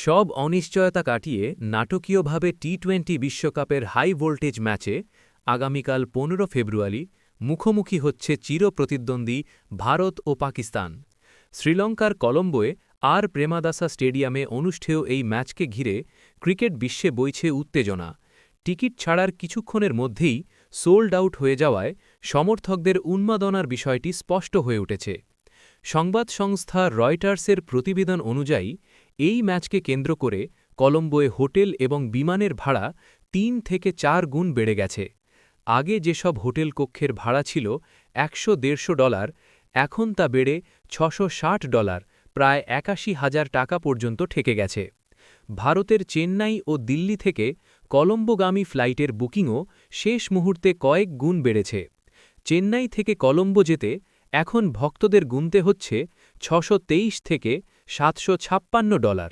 সব অনিশ্চয়তা কাটিয়ে নাটকীয়ভাবে টি-20 বিশ্বকাপের হাই ভোল্টেজ ম্যাচে আগামীকাল ১৫ ফেব্রুয়ারি মুখোমুখি হচ্ছে চিরপ্রতিদ্বন্দ্বী ভারত ও পাকিস্তান। শ্রীলঙ্কার কলম্বোয় আর প্রেমাদাসা স্টেডিয়ামে অনুষ্ঠেয় এই ম্যাচকে ঘিরে ক্রিকেট বিশ্বে বইছে উত্তেজনা। টিকিট ছাড়ার কিছুক্ষণের মধ্যেই সোল্ড আউট হয়ে যাওয়ায় সমর্থকদের উন্মাদনার বিষয়টি স্পষ্ট হয়ে উঠেছে। সংবাদ সংস্থা রয়টার্সের প্রতিবেদন অনুযায়ী এই ম্যাচকে কেন্দ্র করে কলম্বোয় হোটেল এবং বিমানের ভাড়া ৩ থেকে ৪ গুণ বেড়ে গেছে। আগে যেসব হোটেল কক্ষের ভাড়া ছিল $১০০-১৫০, এখন তা বেড়ে $৬৬০, প্রায় $৮১,০০০ পর্যন্ত ঠেকে গেছে। ভারতের চেন্নাই ও দিল্লি থেকে কলম্বোগামী ফ্লাইটের বুকিংও শেষ মুহূর্তে কয়েক গুণ বেড়েছে। চেন্নাই থেকে কলম্বো যেতে এখন ভক্তদের গুনতে হচ্ছে $৬২৩ থেকে $৭৫৬।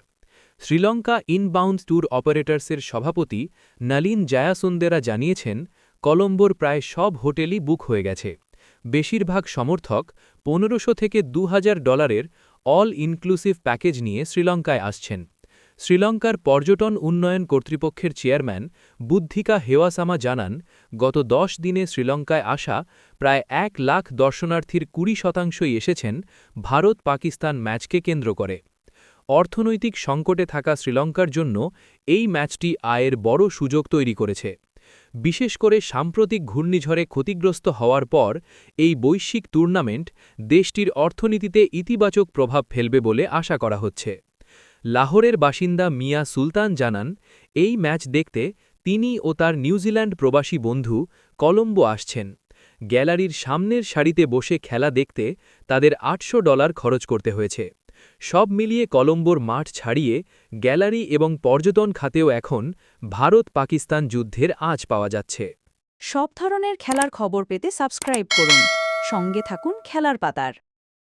শ্রীলঙ্কা ইনবাউন্ড ট্যুর অপারেটরসের সভাপতি নলিন জায়াসুন্দেরা জানিয়েছেন, কলম্বোর প্রায় সব হোটেলই বুক হয়ে গেছে। বেশিরভাগ সমর্থক $১৫০০ থেকে $২,০০০ অল ইনক্লুসিভ প্যাকেজ নিয়ে শ্রীলঙ্কায় আসছেন। শ্রীলঙ্কার পর্যটন উন্নয়ন কর্তৃপক্ষের চেয়ারম্যান বুদ্ধিকা হেওয়াসামা জানান, গত ১০ দিনে শ্রীলঙ্কায় আসা প্রায় ১ লাখ দর্শনার্থীর ২০% এসেছেন ভারত-পাকিস্তান ম্যাচকে কেন্দ্র করে। অর্থনৈতিক সংকটে থাকা শ্রীলঙ্কার জন্য এই ম্যাচটি আয়ের বড় সুযোগ তৈরি করেছে। বিশেষ করে সাম্প্রতিক ঘূর্ণিঝড়ে ক্ষতিগ্রস্ত হওয়ার পর এই বৈশ্বিক টুর্নামেন্ট দেশটির অর্থনীতিতে ইতিবাচক প্রভাব ফেলবে বলে আশা করা হচ্ছে। লাহোরের বাসিন্দা মিয়া সুলতান জানান, এই ম্যাচ দেখতে তিনি ও তার নিউজিল্যান্ড প্রবাসী বন্ধু কলম্বো আসছেন। গ্যালারির সামনের সারিতে বসে খেলা দেখতে তাদের $৮০০ খরচ করতে হয়েছে। সব মিলিয়ে কলম্বোর মাঠ ছাড়িয়ে গ্যালারি এবং পর্যটন খাতেও এখন ভারত-পাকিস্তান যুদ্ধের আঁচ পাওয়া যাচ্ছে। সব ধরনের খেলার খবর পেতে সাবস্ক্রাইব করুন। সঙ্গে থাকুন খেলার পাতার।